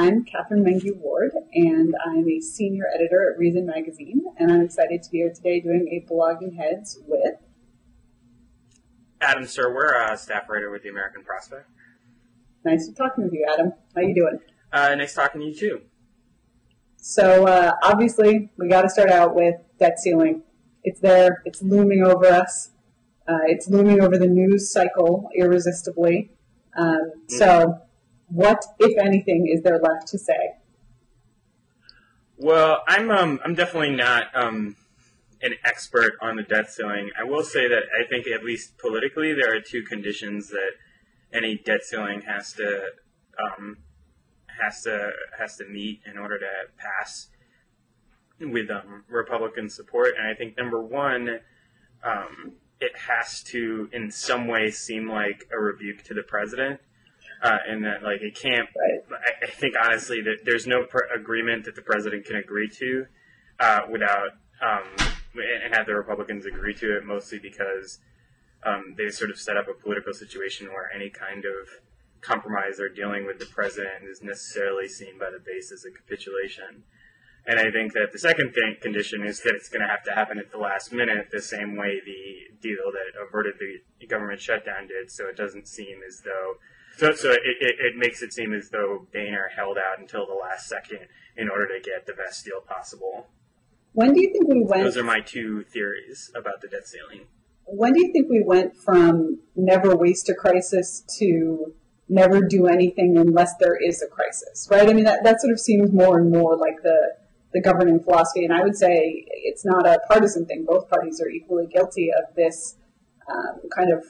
I'm Katherine Mangu-Ward, and I'm a senior editor at Reason Magazine, and I'm excited to be here today doing a Blogging Heads with Adam Serwer, staff writer with the American Prospect. Nice to talking with you, Adam. How you doing? Nice talking to you, too. So, obviously, we got to start out with debt ceiling. It's there. It's looming over us. It's looming over the news cycle irresistibly. So, what, if anything, is there left to say? Well, I'm definitely not an expert on the debt ceiling. I will say that I think, at least politically, there are two conditions that any debt ceiling has to meet in order to pass with Republican support. And I think number one, it has to in some way seem like a rebuke to the president, and that like it can't. Right. I think honestly that there's no agreement that the president can agree to without and have the Republicans agree to it, mostly because they sort of set up a political situation where any kind of compromise or dealing with the president is necessarily seen by the base as a capitulation. And I think that the second condition is that it's going to have to happen at the last minute, the same way the deal that averted the government shutdown did. So it doesn't seem as though, it makes it seem as though Boehner held out until the last second in order to get the best deal possible. When do you think we went? Those are my two theories about the debt ceiling. When do you think we went from never waste a crisis to never do anything unless there is a crisis, right? I mean, that sort of seems more and more like the governing philosophy, and I would say it's not a partisan thing. Both parties are equally guilty of this kind of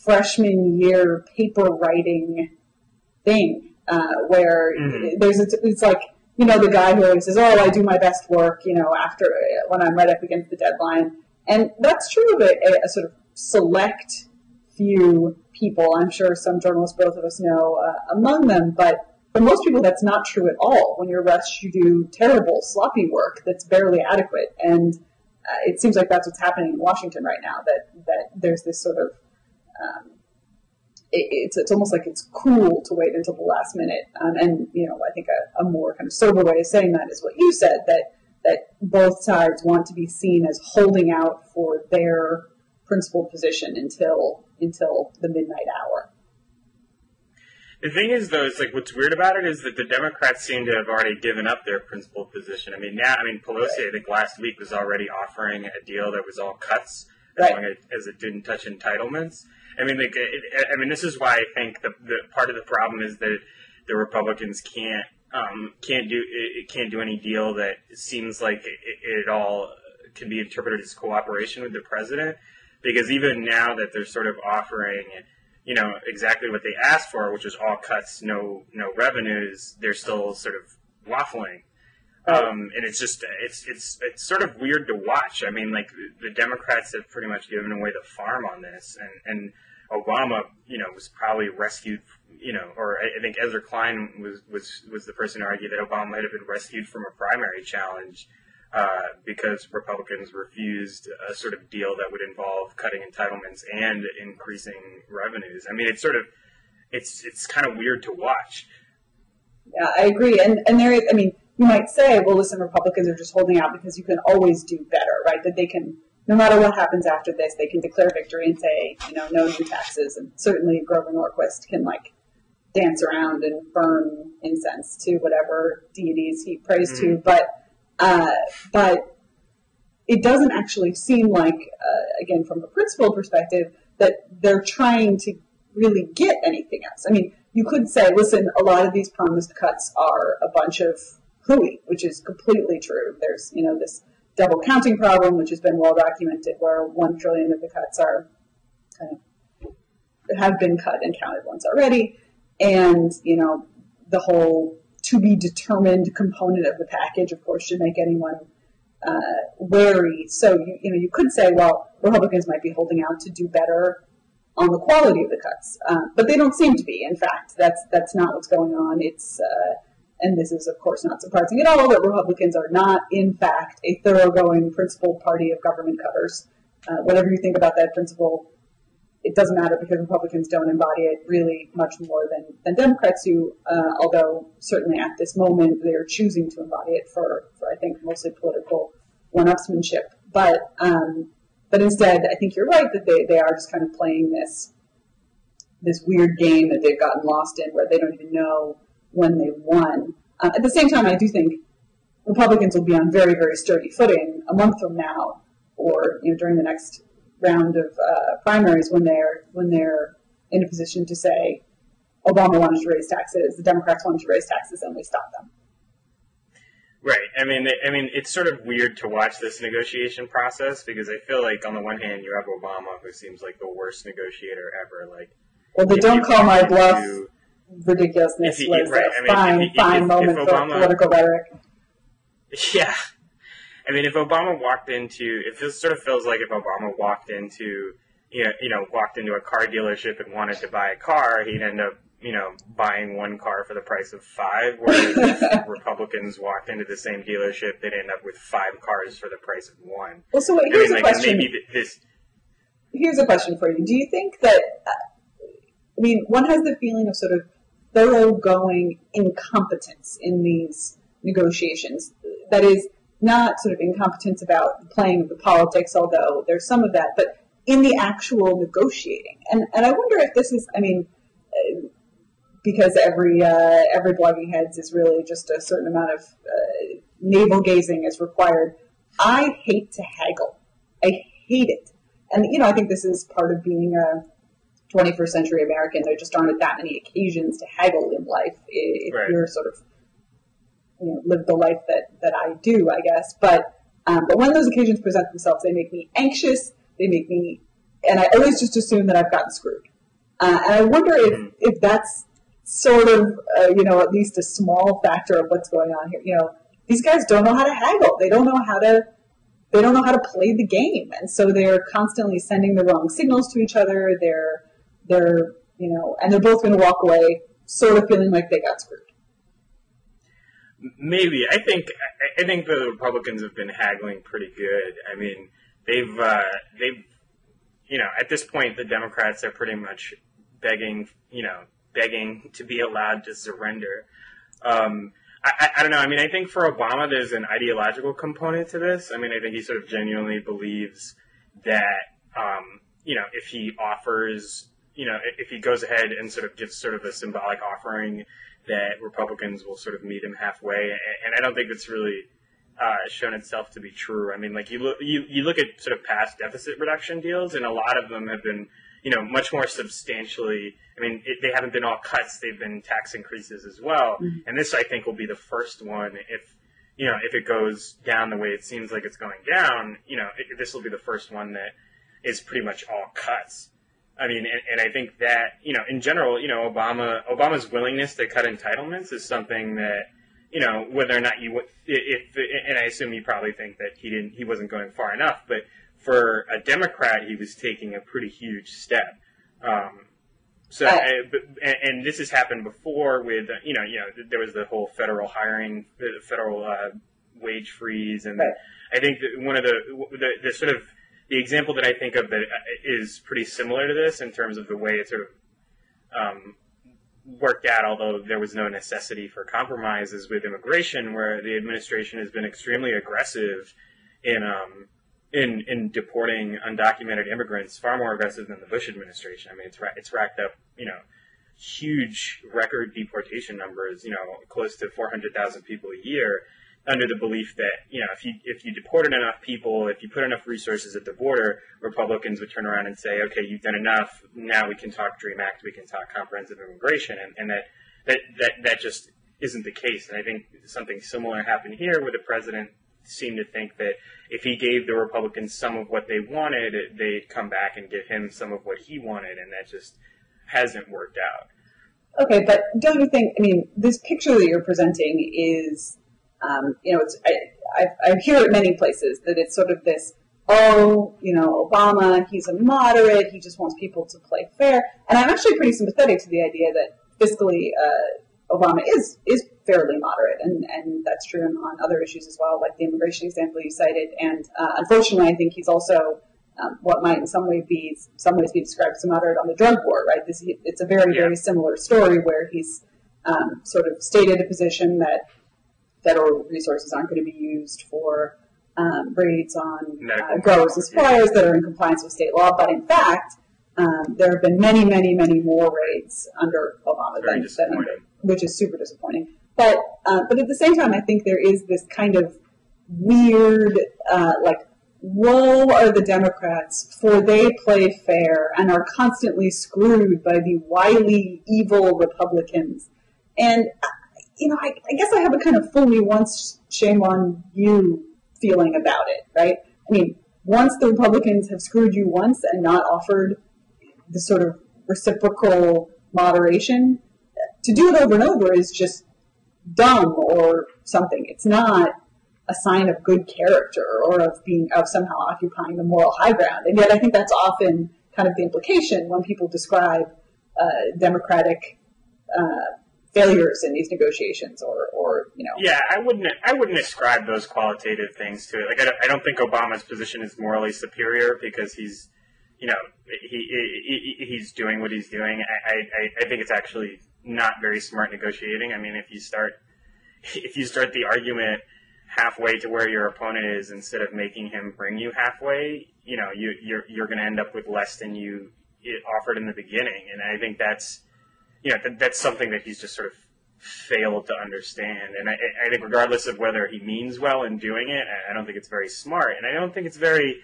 freshman year paper writing thing, where it's like, you know, the guy who always says, "Oh, I do my best work," you know, after when I'm right up against the deadline, and that's true of a sort of select few people. I'm sure some journalists, both of us know among them, but for most people, that's not true at all. When you're rushed, you do terrible, sloppy work that's barely adequate. And it seems like that's what's happening in Washington right now, that there's this sort of, it's almost like it's cool to wait until the last minute. And, you know, I think a more kind of sober way of saying that is what you said, that both sides want to be seen as holding out for their principled position until the midnight hour. The thing is, though, it's like what's weird about it is that the Democrats seem to have already given up their principled position. I mean, Pelosi, I think last week was already offering a deal that was all cuts as long as it didn't touch entitlements. I mean, this is why I think the part of the problem is that the Republicans can't do any deal that seems like it all can be interpreted as cooperation with the president, because even now that they're sort of offering, you know, exactly what they asked for, which is all cuts, no revenues, they're still sort of waffling. And it's just, it's sort of weird to watch. I mean, like, the Democrats have pretty much given away the farm on this, and Obama, you know, was probably rescued, you know, or I think Ezra Klein was the person who argued that Obama might have been rescued from a primary challenge, because Republicans refused a sort of deal that would involve cutting entitlements and increasing revenues. I mean, it's sort of, it's kind of weird to watch. Yeah, I agree. And there is, I mean, you might say, well, listen, Republicans are just holding out because you can always do better, right? That they can, no matter what happens after this, they can declare victory and say, you know, no new taxes. And certainly Grover Norquist can, like, dance around and burn incense to whatever deities he prays to. But it doesn't actually seem like, again, from a principled perspective, that they're trying to really get anything else. I mean, you could say, listen, a lot of these promised cuts are a bunch of hooey, which is completely true. There's, you know, this double counting problem, which has been well documented, where 1 trillion of the cuts are have been cut and counted once already, and, you know, the whole to be determined component of the package, of course, should make anyone wary. So, you could say, well, Republicans might be holding out to do better on the quality of the cuts, but they don't seem to be. In fact, that's not what's going on. It's and this is, of course, not surprising at all that Republicans are not, in fact, a thoroughgoing, principled party of government cutters. Whatever you think about that principle, it doesn't matter because Republicans don't embody it really much more than Democrats who, although certainly at this moment they're choosing to embody it for I think mostly political one-upsmanship. But instead, I think you're right that they are just kind of playing this weird game that they've gotten lost in, where they don't even know when they won. At the same time, I do think Republicans will be on very, very sturdy footing a month from now, or during the next round of primaries, when they're in a position to say Obama wanted to raise taxes, the Democrats wanted to raise taxes, and we stopped them. Right. I mean, it's sort of weird to watch this negotiation process because I feel like on the one hand you have Obama, who seems like the worst negotiator ever. Like, well, the "don't call my bluff" ridiculousness was a fine moment for political rhetoric. Yeah. I mean, if Obama walked into, it sort of feels like if Obama walked into, walked into a car dealership and wanted to buy a car, he'd end up, buying one car for the price of 5, whereas if Republicans walked into the same dealership, they'd end up with 5 cars for the price of 1. Well, so wait, here's a question. Here's a question for you. Do you think that, one has the feeling of sort of thoroughgoing incompetence in these negotiations. That is, not sort of incompetence about playing the politics, although there's some of that, but in the actual negotiating. And I wonder if this is, because every blogging heads is really just a certain amount of navel gazing is required. I hate to haggle. I hate it. And, I think this is part of being a 21st century American. There just aren't that many occasions to haggle in life if you're sort of live the life that I do, I guess. But when those occasions present themselves, they make me anxious. And I always just assume that I've gotten screwed. And I wonder if that's sort of, at least a small factor of what's going on here. These guys don't know how to haggle. They don't know how to play the game. And so they're constantly sending the wrong signals to each other. They're and they're both going to walk away sort of feeling like they got screwed. Maybe. I think the Republicans have been haggling pretty good. I mean, they've at this point the Democrats are pretty much begging to be allowed to surrender. I don't know. I think for Obama there's an ideological component to this. I think he sort of genuinely believes that if he offers, if he goes ahead and sort of gives sort of a symbolic offering, that Republicans will sort of meet him halfway, and I don't think it's really shown itself to be true. You look at sort of past deficit reduction deals, and a lot of them have been, much more substantially. They haven't been all cuts; they've been tax increases as well. Mm-hmm. And this, I think, will be the first one. If it goes down the way it seems like it's going down, this will be the first one that is pretty much all cuts. And I think that, in general, Obama's willingness to cut entitlements is something that, whether or not and I assume you probably think that he wasn't going far enough, but for a Democrat, he was taking a pretty huge step. And this has happened before with, there was the whole federal hiring, the federal wage freeze, and I think that one of the sort of the example that I think of that is pretty similar to this in terms of the way it sort of worked out, although there was no necessity for compromise, is with immigration, where the administration has been extremely aggressive in deporting undocumented immigrants, far more aggressive than the Bush administration. It's racked up, huge record deportation numbers, close to 400,000 people a year, under the belief that, if you deported enough people, if you put enough resources at the border, Republicans would turn around and say, okay, you've done enough, now we can talk DREAM Act, we can talk comprehensive immigration, and that just isn't the case. And I think something similar happened here, where the president seemed to think that if he gave the Republicans some of what they wanted, they'd come back and give him some of what he wanted, and that just hasn't worked out. Okay, but don't you think, this picture that you're presenting is... I hear it many places that it's sort of this, Obama, he's a moderate, he just wants people to play fair. And I'm actually pretty sympathetic to the idea that fiscally Obama is fairly moderate, and that's true on other issues as well, like the immigration example you cited. And unfortunately, I think he's also what might in some ways be described as a moderate on the drug war, right? It's a very, very similar story where he's sort of stated a position that federal resources aren't going to be used for raids on growers and suppliers that are in compliance with state law. But in fact, there have been many, many, many more raids under Obama than which is super disappointing. But at the same time, I think there is this kind of weird, woe are the Democrats, for they play fair and are constantly screwed by the wily, evil Republicans. And, I guess I have a kind of fool me once, shame on you feeling about it, right? I mean, once the Republicans have screwed you once and not offered the sort of reciprocal moderation, to do it over and over is just dumb or something. It's not a sign of good character or of somehow occupying the moral high ground. And yet I think that's often kind of the implication when people describe Democratic failures in these negotiations or. Yeah, I wouldn't ascribe those qualitative things to it. Like, I don't think Obama's position is morally superior because he's, he's doing what he's doing. I think it's actually not very smart negotiating. I mean, if you start the argument halfway to where your opponent is instead of making him bring you halfway, you're going to end up with less than you offered in the beginning. And I think that's something that he's just sort of failed to understand. And I think regardless of whether he means well in doing it, I don't think it's very smart. And I don't think it's very,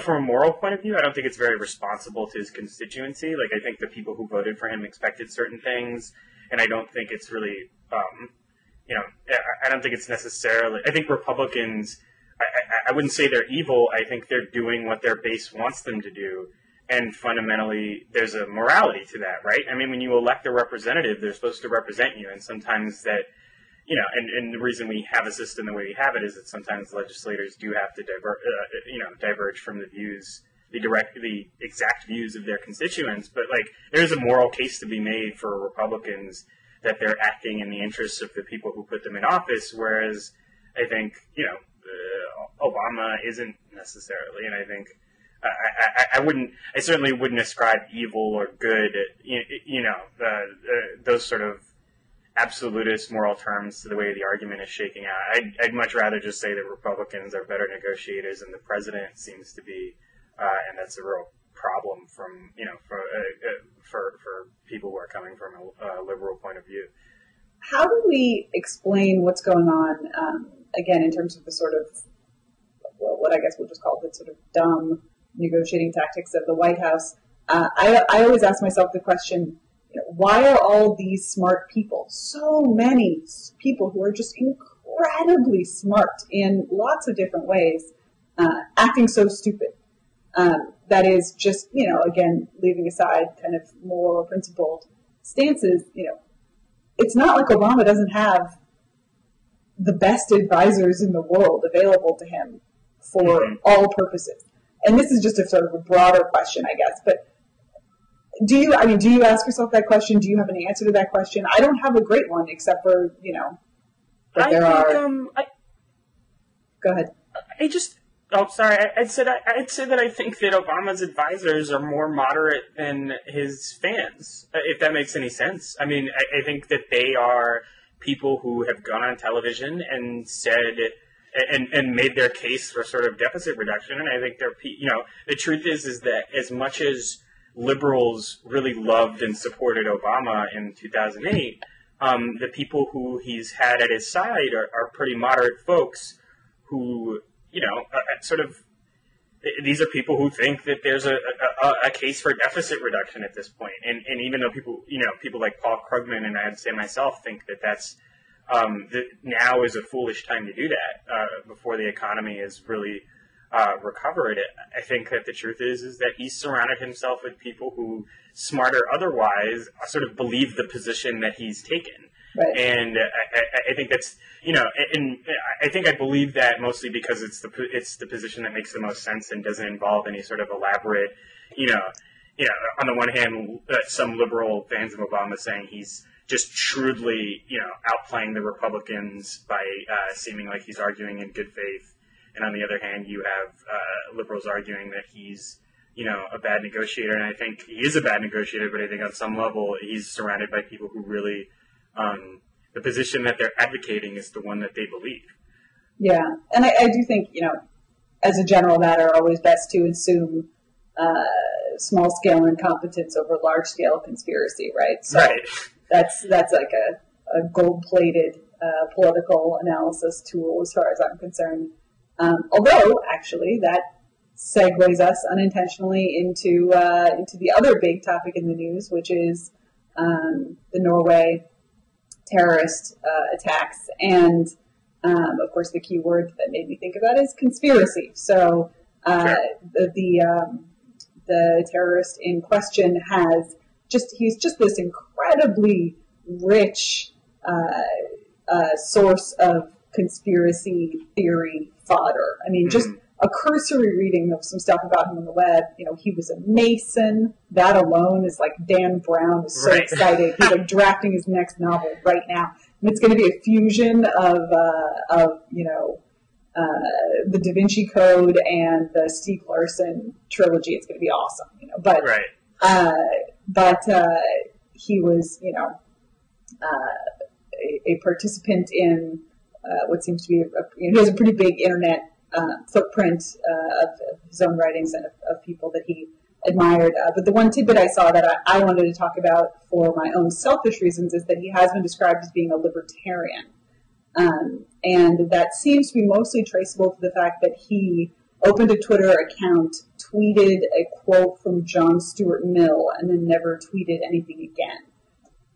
from a moral point of view, I don't think it's very responsible to his constituency. Like, I think the people who voted for him expected certain things, and I don't think it's really, I don't think it's necessarily, I think Republicans, I wouldn't say they're evil. I think they're doing what their base wants them to do. And fundamentally, there's a morality to that, right? I mean, when you elect a representative, they're supposed to represent you. And sometimes that, and the reason we have a system the way we have it is that sometimes legislators do have to diverge from the views, the exact views of their constituents. But, there's a moral case to be made for Republicans that they're acting in the interests of the people who put them in office, whereas I think, Obama isn't necessarily. And I think I certainly wouldn't ascribe evil or good, those sort of absolutist moral terms to the way the argument is shaking out. I'd much rather just say that Republicans are better negotiators than the president seems to be, and that's a real problem from, for people who are coming from a liberal point of view. How do we explain what's going on, again, in terms of the sort of, what I guess we'll just call the sort of dumb negotiating tactics of the White House? I always ask myself the question, why are all these smart people, so many people who are just incredibly smart in lots of different ways, acting so stupid? That is just, again, leaving aside kind of moral or principled stances, it's not like Obama doesn't have the best advisors in the world available to him for all purposes. And this is just a sort of a broader question, I guess. But do you ask yourself that question? Do you have an answer to that question? I don't have a great one, except for, that there are. Go ahead. I'd say that I think that Obama's advisors are more moderate than his fans, if that makes any sense. I mean, I think that they are people who have gone on television and said and made their case for sort of deficit reduction. And I think the truth is that as much as liberals really loved and supported Obama in 2008, the people who he's had at his side are pretty moderate folks who, these are people who think that there's a case for deficit reduction at this point. And even though people like Paul Krugman and I'd say myself think that that's, that now is a foolish time to do that, before the economy is really recovered. I think that the truth is that he's surrounded himself with people who, smart or otherwise, sort of believe the position that he's taken. Right. And I think that's, and I think I believe that mostly because it's the position that makes the most sense and doesn't involve any sort of elaborate, on the one hand, some liberal fans of Obama saying he's just shrewdly, outplaying the Republicans by seeming like he's arguing in good faith. and on the other hand, you have liberals arguing that he's, a bad negotiator. And I think he is a bad negotiator, but I think on some level he's surrounded by people who really, the position that they're advocating is the one that they believe. Yeah, and I do think, as a general matter, always best to assume small-scale incompetence over large-scale conspiracy, right? So right. That's like a gold-plated political analysis tool as far as I'm concerned. Although, actually, that segues us unintentionally into the other big topic in the news, which is the Norway terrorist attacks. And, of course, the key word that made me think about is conspiracy. So Sure. the terrorist in question he's just this incredibly rich source of conspiracy theory fodder. I mean, just a cursory reading of some stuff about him on the web. He was a Mason. That alone is like Dan Brown is so Right. excited. He's like drafting his next novel right now. And it's going to be a fusion of the Da Vinci Code and the Stieg Larsson trilogy. It's going to be awesome, But Right. He was, a participant in what seems to be he has a pretty big internet footprint of his own writings and of people that he admired. But the one tidbit I saw that I wanted to talk about for my own selfish reasons is that he has been described as being a libertarian. And that seems to be mostly traceable to the fact that he opened a Twitter account, tweeted a quote from John Stuart Mill, and then never tweeted anything again.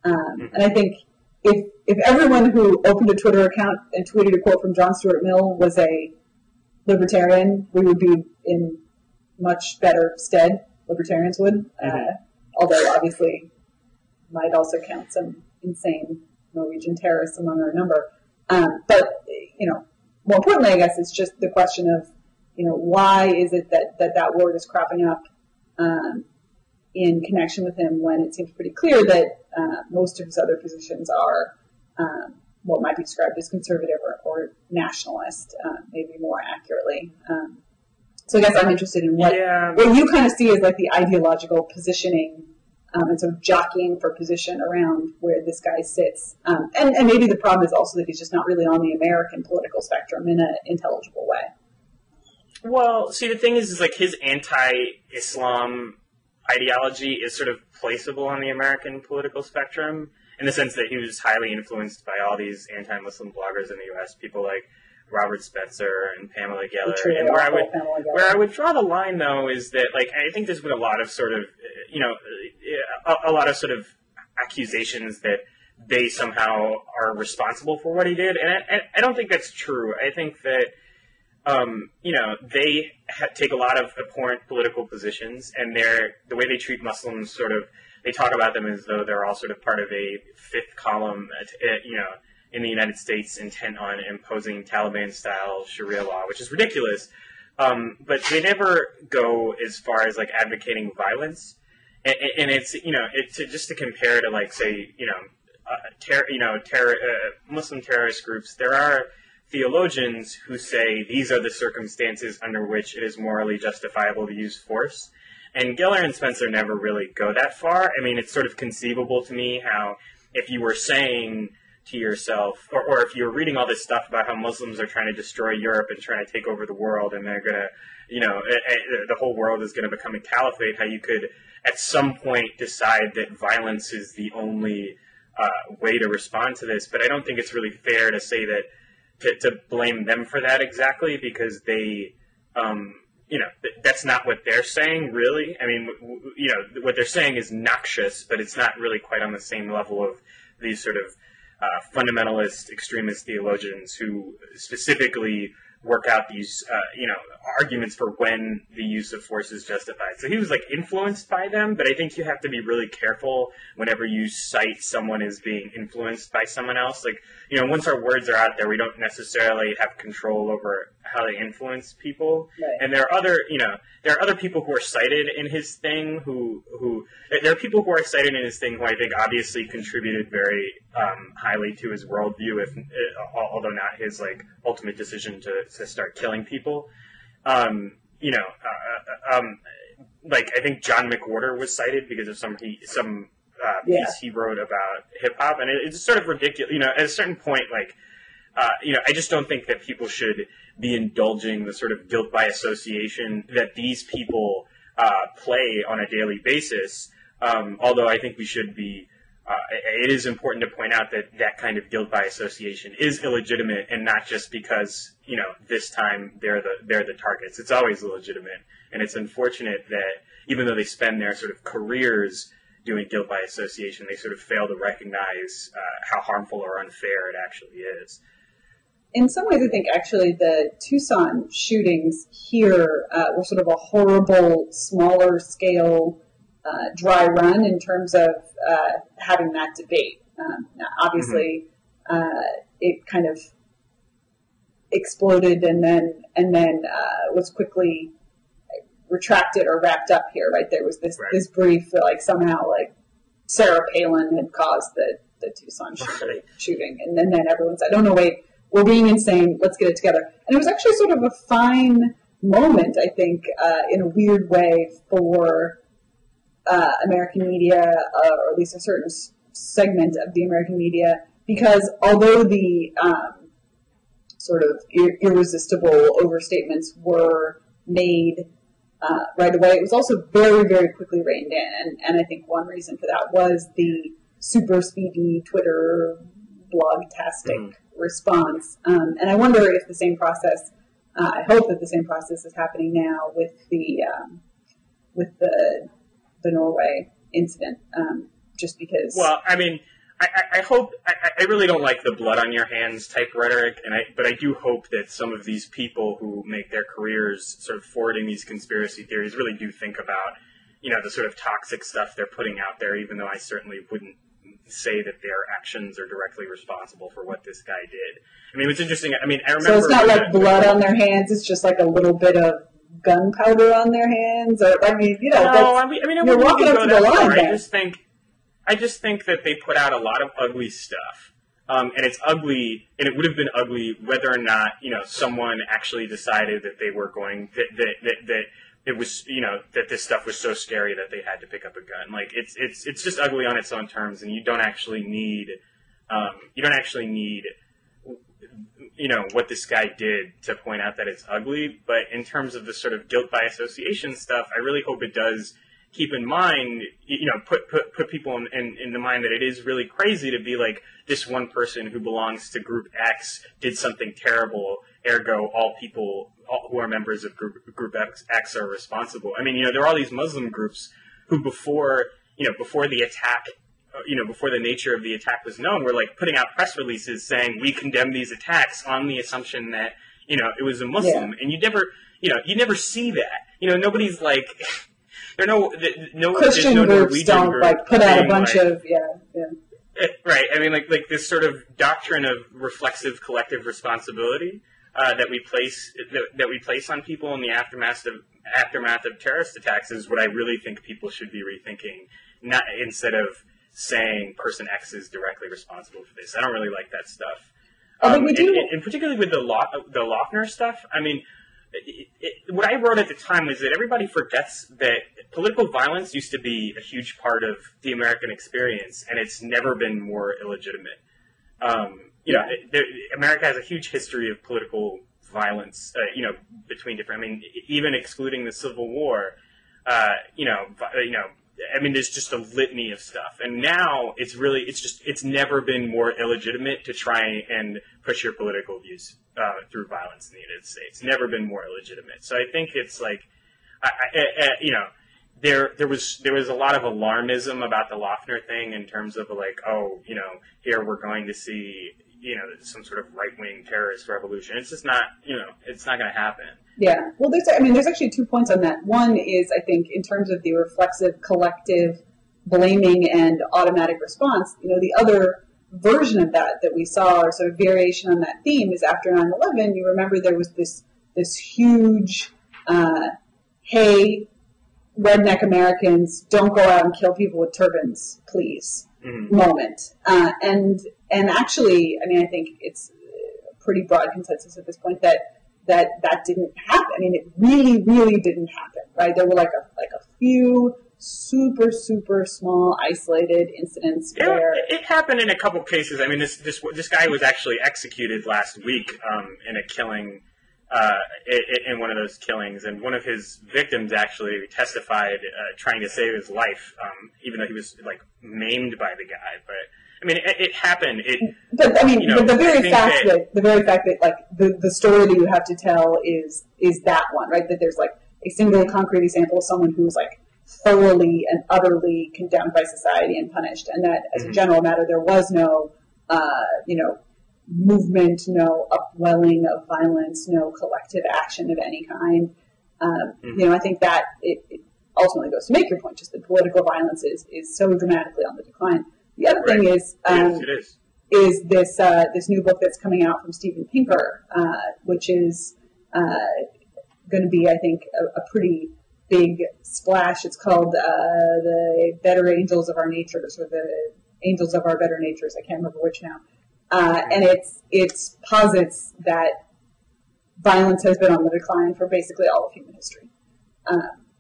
And I think if everyone who opened a Twitter account and tweeted a quote from John Stuart Mill was a libertarian, we would be in much better stead. Libertarians would. Although, obviously, might also count some insane Norwegian terrorists among our number. But, more importantly, I guess, it's just the question of, why is it that word is cropping up in connection with him when it seems pretty clear that most of his other positions are what might be described as conservative or nationalist, maybe more accurately. So I guess I'm interested in what you kind of see as like the ideological positioning and sort of jockeying for position around where this guy sits. And maybe the problem is also that he's just not really on the American political spectrum in an intelligible way. Well, see, the thing is like his anti-Islam ideology is sort of placeable on the American political spectrum in the sense that he was highly influenced by all these anti-Muslim bloggers in the U.S., people like Robert Spencer and Pamela Geller. And where I would draw the line, though, is that, like, I think there's been a lot of sort of, a lot of sort of accusations that they somehow are responsible for what he did. And I don't think that's true. I think that, they take a lot of abhorrent political positions, and the way they treat Muslims sort of, they talk about them as though they're all sort of part of a fifth column, in the United States intent on imposing Taliban-style Sharia law, which is ridiculous. But they never go as far as, like, advocating violence. And it's, just to compare to, like, say, Muslim terrorist groups, there are theologians who say these are the circumstances under which it is morally justifiable to use force. And Geller and Spencer never really go that far. I mean, it's sort of conceivable to me how if you were saying to yourself, or if you're reading all this stuff about how Muslims are trying to destroy Europe and trying to take over the world, and they're going to, the whole world is going to become a caliphate, how you could at some point decide that violence is the only way to respond to this. But I don't think it's really fair to say that, to blame them for that exactly, because they, that's not what they're saying, really. I mean, what they're saying is noxious, but it's not really quite on the same level of these sort of fundamentalist, extremist theologians who specifically work out these, arguments for when the use of force is justified. So he was, like, influenced by them, but I think you have to be really careful whenever you cite someone as being influenced by someone else. Like, once our words are out there, we don't necessarily have control over how they influence people. Right. And there are other, people who are cited in his thing there are people who are cited in his thing who I think obviously contributed very highly to his worldview, although not his like ultimate decision to start killing people. Like I think John McWhorter was cited because of some piece he wrote about hip hop, and it's sort of ridiculous. At a certain point, like I just don't think that people should be indulging the sort of guilt by association that these people play on a daily basis. Although I think we should be. It is important to point out that that kind of guilt by association is illegitimate, and not just because this time they're the targets. It's always illegitimate, and it's unfortunate that even though they spend their sort of careers doing guilt by association, they sort of fail to recognize how harmful or unfair it actually is. In some ways, I think actually the Tucson shootings here were sort of a horrible, smaller scale dry run in terms of having that debate. Obviously, it kind of exploded and then was quickly retracted or wrapped up here. Right, there was this brief that like somehow like Sarah Palin had caused the Tucson shooting, and then everyone said, "Oh no, wait, we're being insane. Let's get it together." And it was actually sort of a fine moment, I think, in a weird way for American media, or at least a certain segment of the American media, because although the sort of irresistible overstatements were made right away, it was also very, very quickly reined in. And I think one reason for that was the super speedy Twitter blog-tastic response. And I wonder if the same process, I hope that the same process is happening now with the Norway incident, just because. Well, I mean, I hope. I really don't like the blood on your hands type rhetoric, but I do hope that some of these people who make their careers sort of forwarding these conspiracy theories really do think about, the sort of toxic stuff they're putting out there. Even though I certainly wouldn't say that their actions are directly responsible for what this guy did. I mean, it's interesting. I mean, I remember. So it's not like blood on their hands. It's just like a little bit of gunpowder on their hands, or I mean, you're walking up to the line. I just think that they put out a lot of ugly stuff, and it's ugly, and it would have been ugly whether or not someone actually decided that they were going that it was that this stuff was so scary that they had to pick up a gun. Like it's just ugly on its own terms, and you don't actually need what this guy did to point out that it's ugly. But in terms of the sort of guilt by association stuff, I really hope it does keep in mind, put people in the mind that it is really crazy to be like, this one person who belongs to Group X did something terrible, ergo all people who are members of Group X are responsible. I mean, there are all these Muslim groups who before the attack, before the nature of the attack was known, were like putting out press releases saying we condemn these attacks on the assumption that it was a Muslim, and you never see that. Nobody's like. Christian groups don't like put out a bunch of right. I mean, like this sort of doctrine of reflexive collective responsibility that we place on people in the aftermath of terrorist attacks is what I really think people should be rethinking. Not instead of saying person X is directly responsible for this. I don't really like that stuff. And particularly with the Lochner stuff. I mean. What I wrote at the time was that everybody forgets that political violence used to be a huge part of the American experience, and it's never been more illegitimate. America has a huge history of political violence, between different. I mean, even excluding the Civil War, I mean, there's just a litany of stuff, and now it's never been more illegitimate to try and push your political views through violence in the United States. Never been more illegitimate. So I think it's like, there was a lot of alarmism about the Lochner thing in terms of like, here we're going to see some sort of right-wing terrorist revolution. It's just not, it's not going to happen. Yeah. Well, there's actually 2 points on that. One is, I think, in terms of the reflexive, collective blaming and automatic response, the other version of that we saw, or sort of variation on that theme, is after 9/11, you remember there was this this huge, hey, redneck Americans, don't go out and kill people with turbans, please, moment. And actually, I mean, I think it's a pretty broad consensus at this point that didn't happen. I mean, it really, really didn't happen, right? There were like a few super, super small, isolated incidents where it happened in a couple cases. I mean, this guy was actually executed last week in a killing, in one of those killings, and one of his victims actually testified trying to save his life, even though he was like maimed by the guy. But I mean, it happened. But I mean, but the very fact that like the story that you have to tell is that one, right? That there's like a single concrete example of someone who's like thoroughly and utterly condemned by society and punished, and that as a general matter there was no movement, no upwelling of violence, no collective action of any kind. I think that it ultimately goes to make your point, just that political violence is so dramatically on the decline. The other thing is this new book that's coming out from Steven Pinker, which is going to be, I think, a pretty big splash. It's called The Better Angels of Our Natures, or The Angels of Our Better Natures. I can't remember which now. And it posits that violence has been on the decline for basically all of human history.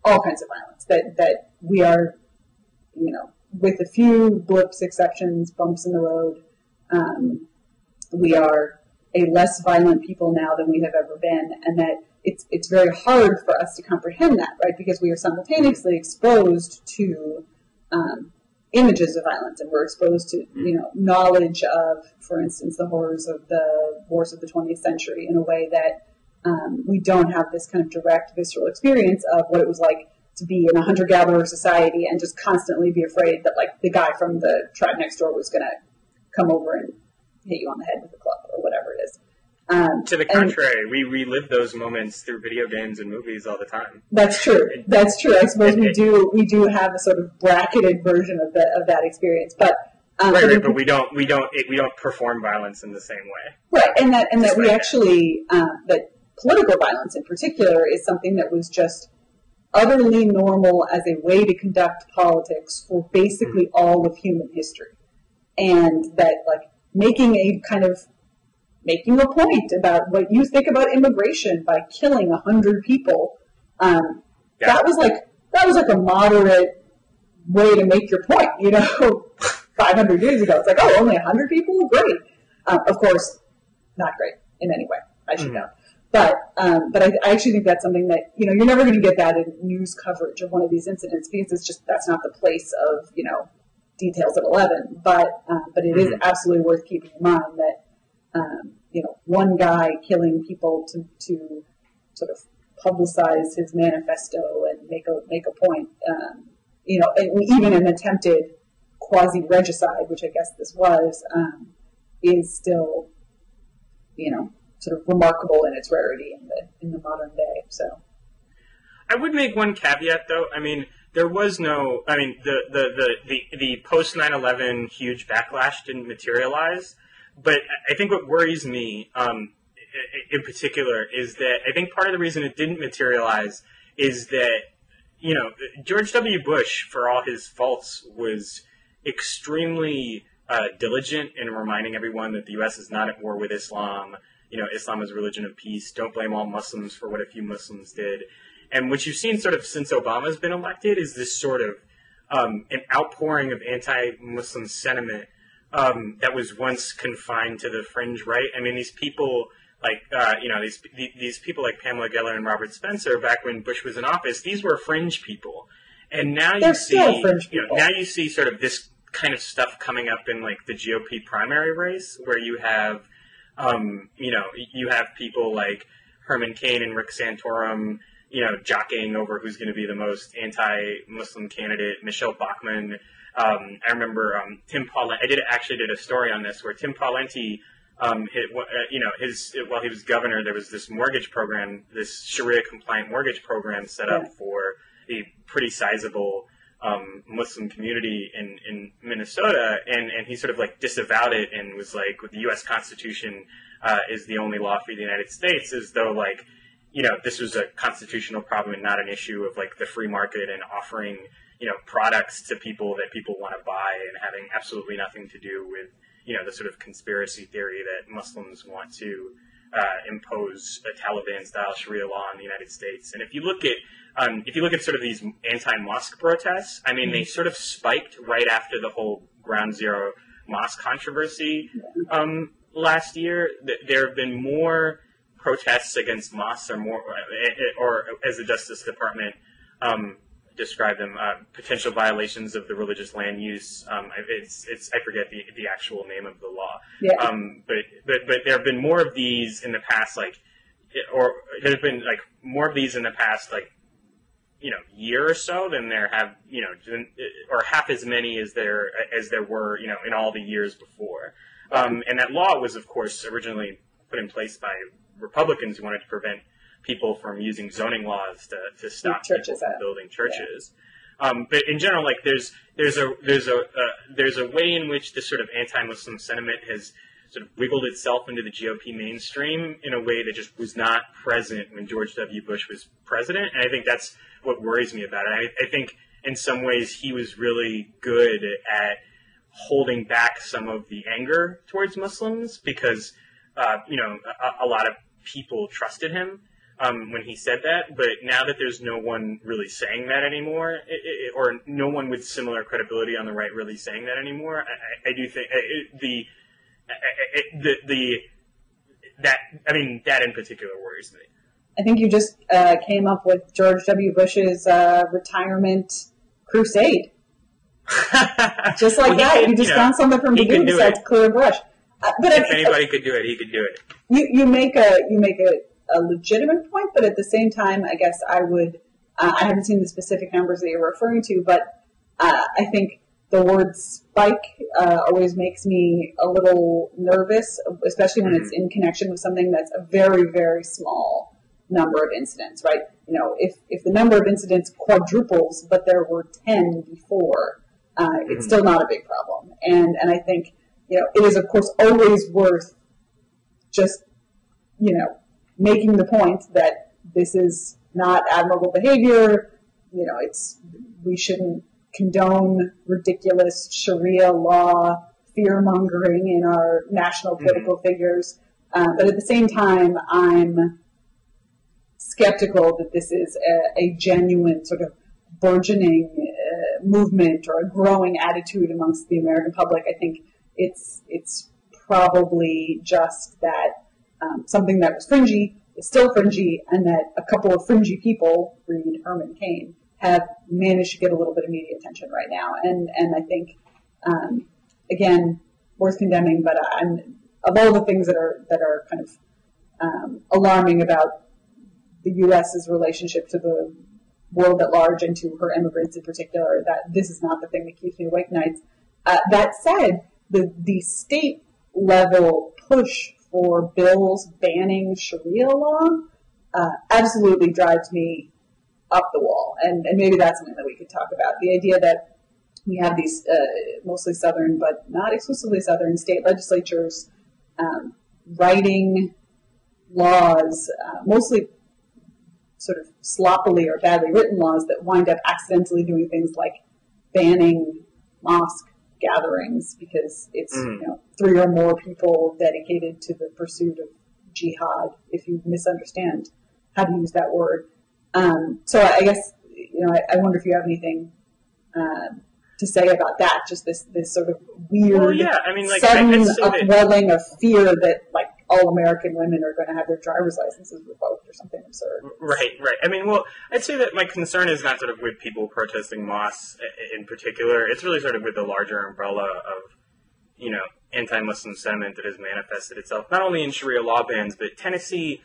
All kinds of violence. That we are, with a few blips, exceptions, bumps in the road, we are a less violent people now than we have ever been, and that it's very hard for us to comprehend that, right? Because we are simultaneously exposed to images of violence, and we're exposed to knowledge of, for instance, the horrors of the wars of the 20th century in a way that we don't have this kind of direct, visceral experience of what it was like to be in a hunter-gatherer society and just constantly be afraid that like the guy from the tribe next door was going to come over and hit you on the head with a club or whatever it is. To the contrary, we relive those moments through video games and movies all the time. That's true. That's true. I suppose we do have a sort of bracketed version of that experience, but but we don't perform violence in the same way. Right, and that we actually that political violence in particular is something that was just utterly normal as a way to conduct politics for basically all of human history, and that like making a point about what you think about immigration by killing 100 people, that was like a moderate way to make your point, 500 years ago. It's like, oh, only 100 people? Great. Of course, not great in any way, I should know. But I actually think that's something that, you're never going to get that in news coverage of one of these incidents, because it's just, that's not the place of, details at 11. But it is absolutely worth keeping in mind that, one guy killing people to sort of publicize his manifesto and make a point, and even an attempted quasi-regicide, which I guess this was, is still, sort of remarkable in its rarity in the modern day. So, I would make one caveat, though. I mean, there was no. I mean, the post 9/11 huge backlash didn't materialize. But I think what worries me, in particular, is that I think part of the reason it didn't materialize is that, George W. Bush, for all his faults, was extremely diligent in reminding everyone that the U.S. is not at war with Islam. Islam is a religion of peace. Don't blame all Muslims for what a few Muslims did. And what you've seen sort of since Obama's been elected is this sort of an outpouring of anti-Muslim sentiment that was once confined to the fringe right. I mean, these people like these people like Pamela Geller and Robert Spencer, back when Bush was in office, these were fringe people, and now you see sort of this kind of stuff coming up in like the GOP primary race, where you have you have people like Herman Cain and Rick Santorum, jockeying over who's going to be the most anti-Muslim candidate. Michelle Bachmann. I remember Tim Pawlenty. I did a story on this where Tim Pawlenty, while he was governor, there was this mortgage program, this Sharia-compliant mortgage program set up for a pretty sizable Muslim community in Minnesota, and he sort of like disavowed it and was like, the U.S. Constitution is the only law for the United States, as though like, this was a constitutional problem and not an issue of like the free market and offering, products to people that people want to buy and having absolutely nothing to do with, the sort of conspiracy theory that Muslims want to impose a Taliban-style Sharia law in the United States. And if you look at sort of these anti-mosque protests, I mean, they sort of spiked right after the whole Ground Zero mosque controversy last year. There have been more protests against mosques, or as the Justice Department described them, potential violations of the religious land use. I forget the actual name of the law. Yeah. But there have been more of these in the past, there's been like more of these in the past, year or so than there have, or half as many as there were, in all the years before. And that law was, of course, originally put in place by Republicans who wanted to prevent people from using zoning laws to stop people from building churches. Yeah. But in general, there's a way in which this sort of anti-Muslim sentiment has sort of wiggled itself into the GOP mainstream in a way that just was not present when George W. Bush was president. And I think that's what worries me about it. I think in some ways he was really good at holding back some of the anger towards Muslims because, a lot of people trusted him when he said that. But now that there's no one really saying that anymore, or no one with similar credibility on the right really saying that anymore, I do think that in particular worries me. I think you just came up with George W. Bush's retirement crusade. Just like that, you just found something from the dude besides clear brush. But if anybody could do it, he could do it. You make a legitimate point, but at the same time, I guess I would. I haven't seen the specific numbers that you're referring to, but I think the word spike always makes me a little nervous, especially when it's in connection with something that's a very, very small number of incidents, right? If the number of incidents quadruples, but there were 10 before, it's still not a big problem. And I think, it is, of course, always worth just, making the point that this is not admirable behavior. We shouldn't condone ridiculous Sharia law fear-mongering in our national political figures. But at the same time, I'm skeptical that this is a genuine sort of burgeoning movement or a growing attitude amongst the American public. I think it's probably just that something that was fringy is still fringy, and that a couple of fringy people, read Herman Cain, have managed to get a little bit of media attention right now. And I think, again, worth condemning, but of all the things that are kind of alarming about the U.S.'s relationship to the world at large and to her immigrants in particular, that this is not the thing that keeps me awake nights. That said, the state level push for bills banning Sharia law absolutely drives me up the wall, and maybe that's something that we could talk about. The idea that we have these mostly southern, but not exclusively southern, state legislatures writing laws, mostly sort of sloppily or badly written laws that wind up accidentally doing things like banning mosque gatherings because it's 3 or more people dedicated to the pursuit of jihad, if you misunderstand how to use that word. So I guess, I wonder if you have anything to say about that, just this sort of weird, sudden upwelling of fear that, all American women are going to have their driver's licenses revoked or something absurd. Right. I'd say that my concern is not sort of with people protesting mosques in particular. It's really sort of with the larger umbrella of, anti-Muslim sentiment that has manifested itself, not only in Sharia law bans, but Tennessee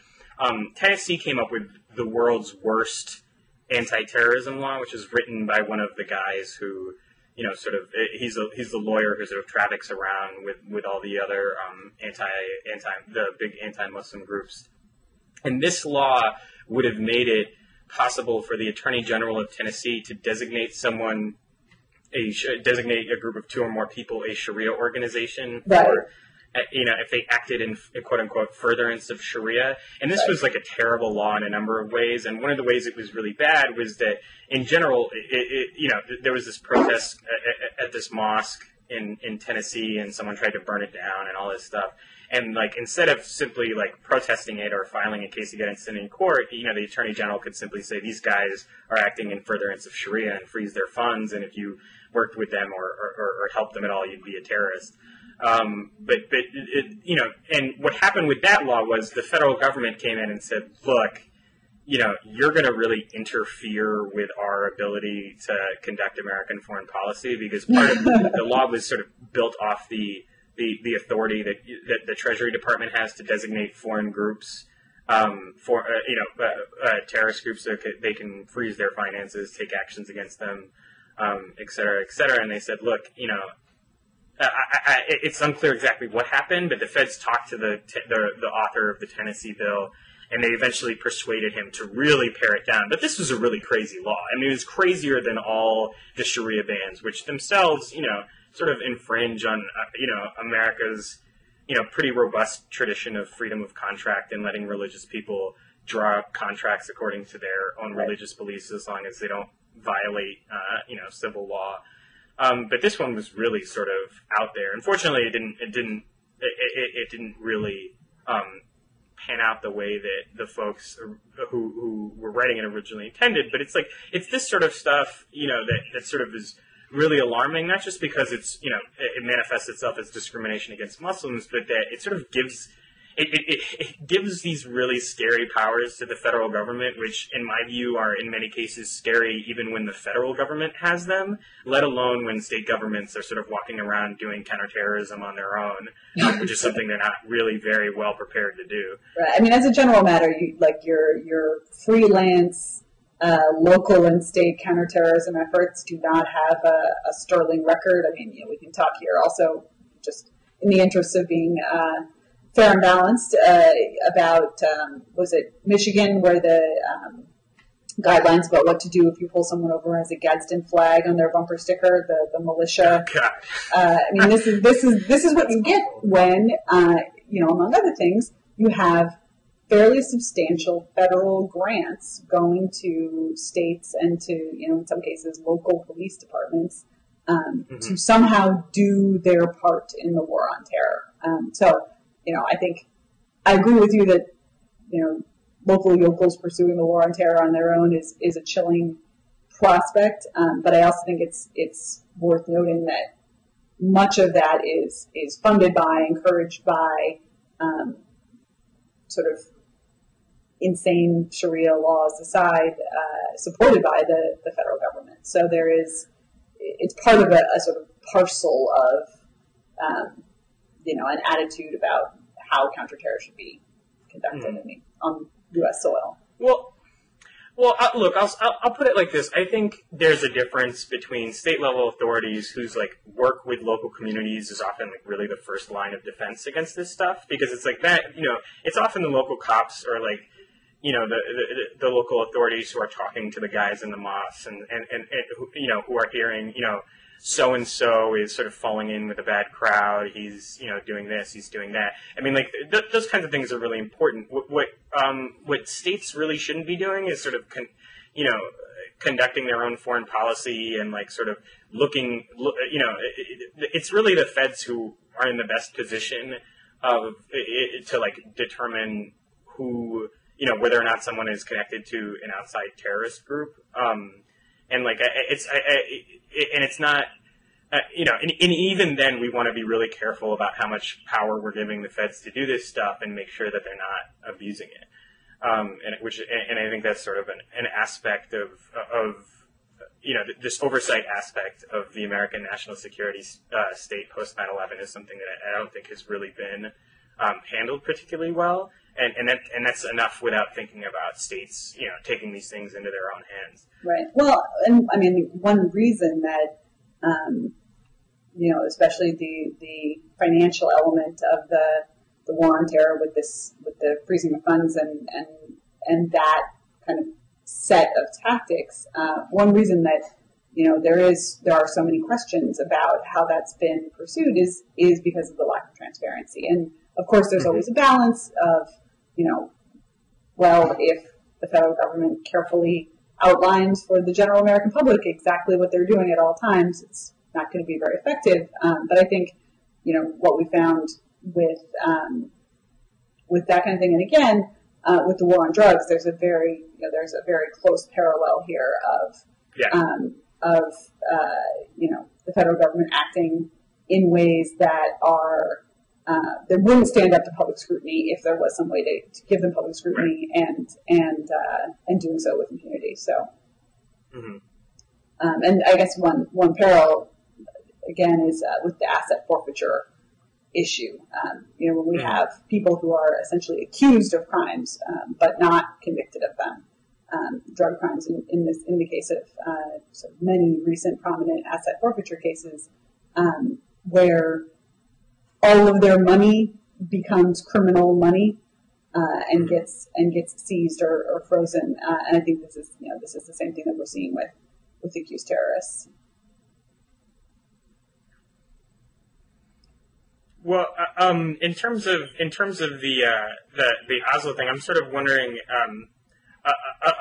came up with the world's worst anti-terrorism law, which is written by one of the guys who, he's the lawyer who sort of traffics around with all the other the big anti-Muslim groups. And this law would have made it possible for the Attorney General of Tennessee to designate designate a group of 2 or more people a Sharia organization for if they acted in quote unquote furtherance of Sharia. And this was like a terrible law in a number of ways. And one of the ways it was really bad was that in general, there was this protest at this mosque in Tennessee, and someone tried to burn it down and all this stuff. And like instead of simply like protesting it or filing a case against it in court, the Attorney General could simply say these guys are acting in furtherance of Sharia and freeze their funds, and if you worked with them or helped them at all, you'd be a terrorist. And what happened with that law was the federal government came in and said, look, you're going to really interfere with our ability to conduct American foreign policy, because part of the law was sort of built off the authority that the Treasury Department has to designate foreign groups terrorist groups, so they can freeze their finances, take actions against them, et cetera, et cetera. And they said, look, it's unclear exactly what happened, but the feds talked to the author of the Tennessee bill, and they eventually persuaded him to really pare it down. But this was a really crazy law. I mean, it was crazier than all the Sharia bans, which themselves, sort of infringe on, America's, pretty robust tradition of freedom of contract and letting religious people draw up contracts according to their own religious beliefs, as long as they don't violate, civil law. But this one was really sort of out there. Unfortunately, it didn't really pan out the way that the folks who were writing it originally intended. But it's this sort of stuff, that sort of is really alarming, not just because it's, it manifests itself as discrimination against Muslims, but that it sort of gives these really scary powers to the federal government, which in my view are in many cases scary even when the federal government has them, let alone when state governments are sort of walking around doing counterterrorism on their own, which is something they're not really very well prepared to do. Right. I mean, as a general matter, your freelance local and state counterterrorism efforts do not have a sterling record. I mean, we can talk here also, just in the interest of being fair and balanced, about, was it Michigan, where the guidelines about what to do if you pull someone over as a Gadsden flag on their bumper sticker, the militia. I mean, this is what you get when, among other things, you have fairly substantial federal grants going to states and to, in some cases, local police departments to somehow do their part in the war on terror. I think I agree with you that, local yokels pursuing the war on terror on their own is a chilling prospect. But I also think it's worth noting that much of that is funded by, encouraged by, sort of insane Sharia laws aside, supported by the federal government. So it's part of a sort of parcel of, an attitude about how counterterror should be conducted on U.S. soil. Well, look, I'll put it like this. I think there's a difference between state-level authorities whose work with local communities is often really the first line of defense against this stuff, because it's like that. It's often the local cops or the local authorities who are talking to the guys in the mosques and who are hearing so and so is sort of falling in with a bad crowd. He's doing this, he's doing that. I mean, those kinds of things are really important. What states really shouldn't be doing is sort of conducting their own foreign policy and sort of looking. It's really the feds who are in the best position to determine who whether or not someone is connected to an outside terrorist group. It's not, and even then we want to be really careful about how much power we're giving the feds to do this stuff and make sure that they're not abusing it. And I think that's sort of an aspect of this oversight aspect of the American national security state post 9/11 is something that I don't think has really been handled particularly well. And that's enough without thinking about states, taking these things into their own hands. Right. Well, and I mean, one reason that, especially the financial element of the war on terror with the freezing of funds and that kind of set of tactics, one reason that there are so many questions about how that's been pursued is because of the lack of transparency. And of course, there's always a balance of, well, if the federal government carefully outlines for the general American public exactly what they're doing at all times, it's not going to be very effective. But I think, what we found with that kind of thing, and again, with the war on drugs, there's a very close parallel here of the federal government acting in ways that are that wouldn't stand up to public scrutiny if there was some way to give them public scrutiny and doing so with impunity. So, and I guess one parallel again is with the asset forfeiture issue. When we have people who are essentially accused of crimes but not convicted of them. Drug crimes in the case of many recent prominent asset forfeiture cases, where all of their money becomes criminal money and gets seized or frozen. And I think this is the same thing that we're seeing with accused terrorists. Well, in terms of the Oslo thing, I'm sort of wondering.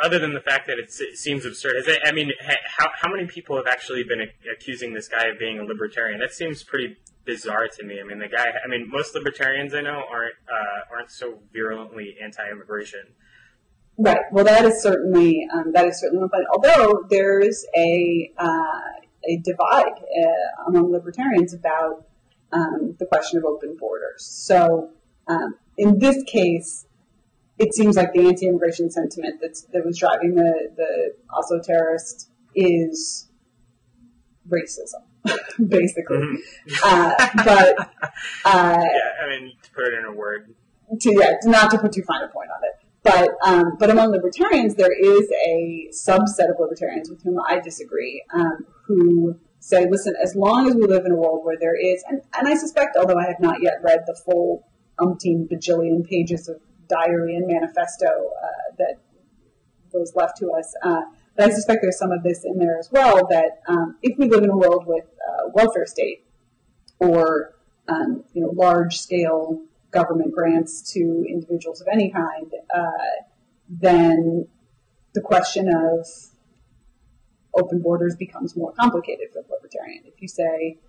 Other than the fact that it seems absurd, how many people have actually been accusing this guy of being a libertarian? That seems pretty bizarre to me. Most libertarians I know aren't so virulently anti-immigration. Right. Well, that is certainly one point. Although there is a divide among libertarians about the question of open borders. So in this case, it seems like the anti-immigration sentiment that was driving the Oslo terrorists is racism, basically. To put it in a word. Not to put too fine a point on it. But among libertarians, there is a subset of libertarians with whom I disagree, who say, listen, as long as we live in a world where there is, and I suspect, although I have not yet read the full umpteen bajillion pages of diary and manifesto that was left to us, but I suspect there's some of this in there as well, that if we live in a world with a welfare state or large-scale government grants to individuals of any kind, then the question of open borders becomes more complicated for the libertarian. If you say,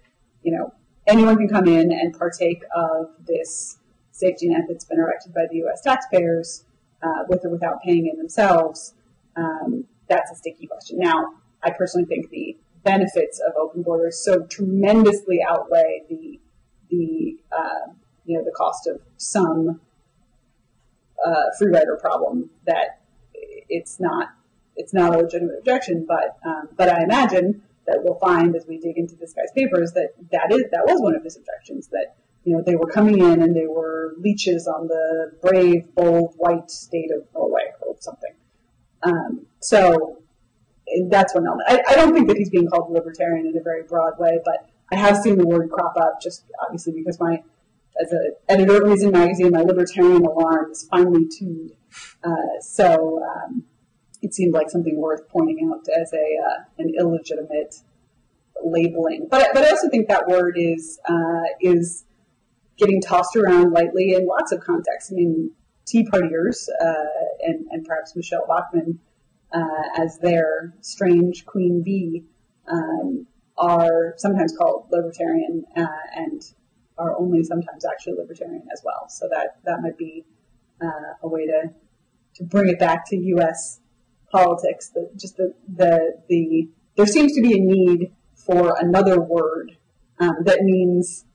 anyone can come in and partake of this safety net that's been erected by the U.S. taxpayers, with or without paying it themselves, that's a sticky question. Now, I personally think the benefits of open borders so tremendously outweigh the cost of some free rider problem that it's not a legitimate objection. But I imagine that we'll find as we dig into this guy's papers that was one of his objections, that they were coming in and they were leeches on the brave, bold, white state of Norway or something. So that's one element. I don't think that he's being called a libertarian in a very broad way, but I have seen the word crop up just obviously because as an editor of Reason Magazine, my libertarian alarm is finely tuned. So it seemed like something worth pointing out as an illegitimate labeling. But I also think that word is getting tossed around lightly in lots of contexts. Tea Partiers and perhaps Michelle Bachmann as their strange queen bee are sometimes called libertarian and are only sometimes actually libertarian as well. So that might be a way to bring it back to U.S. politics. There seems to be a need for another word that means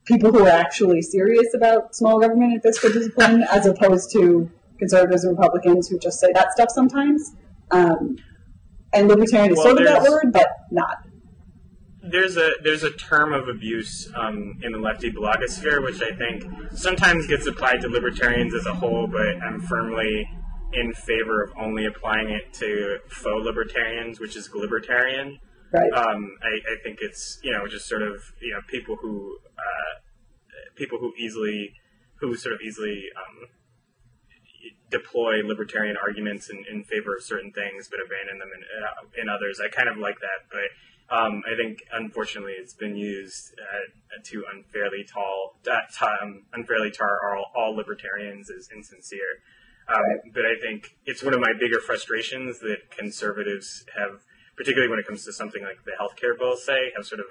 people who are actually serious about small government and fiscal discipline, as opposed to conservatives and Republicans who just say that stuff sometimes. And libertarian is sort of that word, but not. There's a term of abuse in the lefty blogosphere, which I think sometimes gets applied to libertarians as a whole, but I'm firmly in favor of only applying it to faux libertarians, which is Glibertarian. Right. I think it's just sort of people who deploy libertarian arguments in favor of certain things, but abandon them in others. I kind of like that, but I think unfortunately it's been used to unfairly tar all libertarians as insincere. But I think it's one of my bigger frustrations that conservatives have, particularly when it comes to something like the healthcare bill, have sort of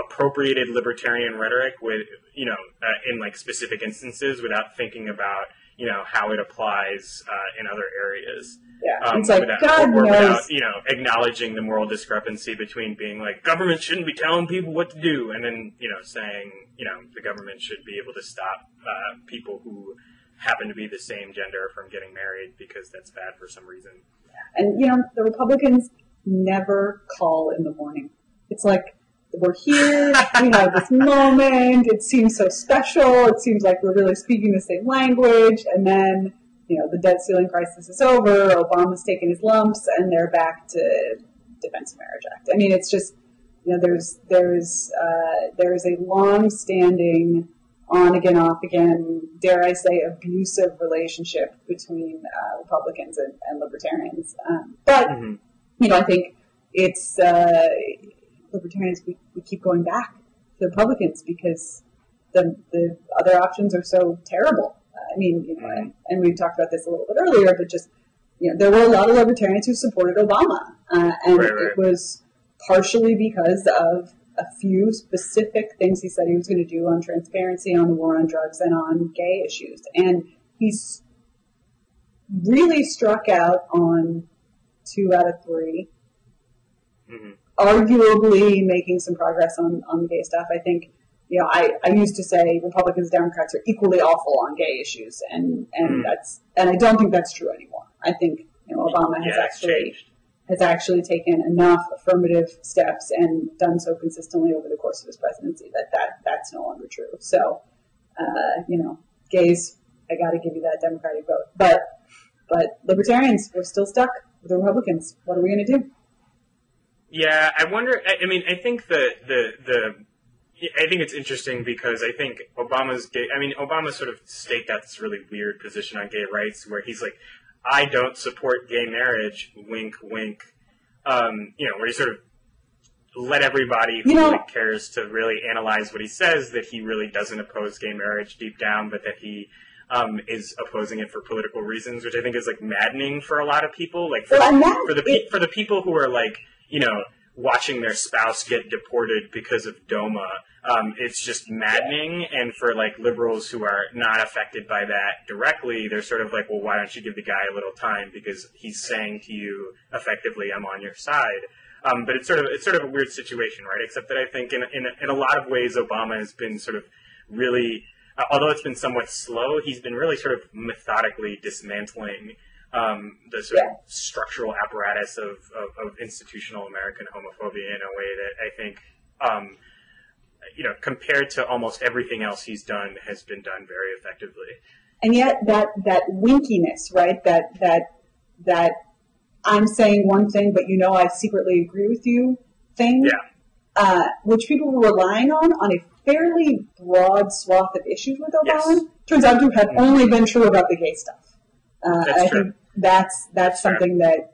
appropriated libertarian rhetoric with, in like specific instances without thinking about, how it applies in other areas. Yeah, it's like, God knows. Without, acknowledging the moral discrepancy between being like, government shouldn't be telling people what to do, and then, saying, the government should be able to stop people who happen to be the same gender from getting married because that's bad for some reason. And, the Republicans never call in the morning. It's like, we're here, we have this moment, it seems so special, it seems like we're really speaking the same language, and then, the debt ceiling crisis is over, Obama's taken his lumps, and they're back to Defense of Marriage Act. I mean, it's just, there is a long-standing, on-again, off-again, dare I say, abusive relationship between Republicans and Libertarians. But, I think it's... Libertarians, we keep going back to the Republicans because the other options are so terrible. And we talked about this a little bit earlier, but just, there were a lot of Libertarians who supported Obama. And it was partially because of a few specific things he said he was going to do on transparency, on the war on drugs, and on gay issues. And he's really struck out on 2 out of 3. Arguably making some progress on the gay stuff. I think, I used to say Republicans and Democrats are equally awful on gay issues, and I don't think that's true anymore. I think Obama has actually taken enough affirmative steps and done so consistently over the course of his presidency that's no longer true. So, gays, I got to give you that Democratic vote, but Libertarians, we're still stuck with the Republicans. What are we going to do? Yeah, I wonder. I mean, I think I think it's interesting because I think Obama sort of staked out this really weird position on gay rights, where he's like, "I don't support gay marriage," wink, wink. Where he sort of let everybody who cares to really analyze what he says that he really doesn't oppose gay marriage deep down, but that he is opposing it for political reasons, which I think is like maddening for a lot of people. Like for the people who are like, watching their spouse get deported because of DOMA, it's just maddening. And for like liberals who are not affected by that directly, they're sort of like, well, why don't you give the guy a little time because he's saying to you effectively, I'm on your side. But it's sort of a weird situation, right? Except that I think in a lot of ways, Obama has been sort of really, although it's been somewhat slow, he's been really sort of methodically dismantling the sort of structural apparatus of institutional American homophobia in a way that I think, compared to almost everything else he's done, has been done very effectively. And yet that winkiness, right? That I'm saying one thing, but I secretly agree with you thing. Yeah. Which people were relying on a fairly broad swath of issues with Obama, turns out to have only been true about the gay stuff. I think that's something that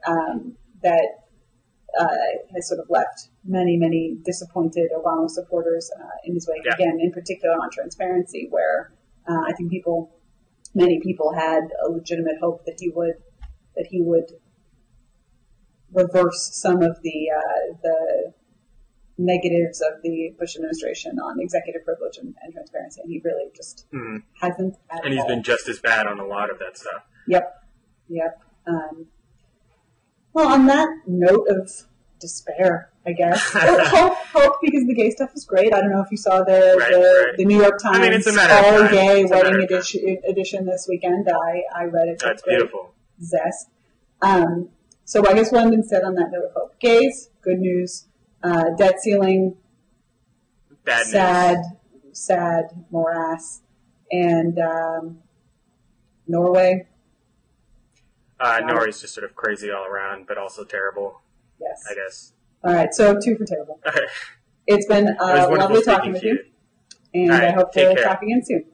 has sort of left many disappointed Obama supporters in his wake. Yeah. Again, in particular on transparency, where I think many people had a legitimate hope that he would reverse some of the negatives of the Bush administration on executive privilege and transparency, and he really just hasn't at all. And he's been just as bad on a lot of that stuff. Yep. Well, on that note of despair, I guess. hope because the gay stuff is great. I don't know if you saw the New York Times all gay wedding edition this weekend. I read it. That's beautiful. Zest. So I guess one been said on that note of hope. Gays, good news. Debt ceiling, bad news. Sad morass. And Norway. Norway's just sort of crazy all around, but also terrible. Yes. I guess. All right, so 2 for terrible. It's been lovely talking with you. And I hope to talk again soon.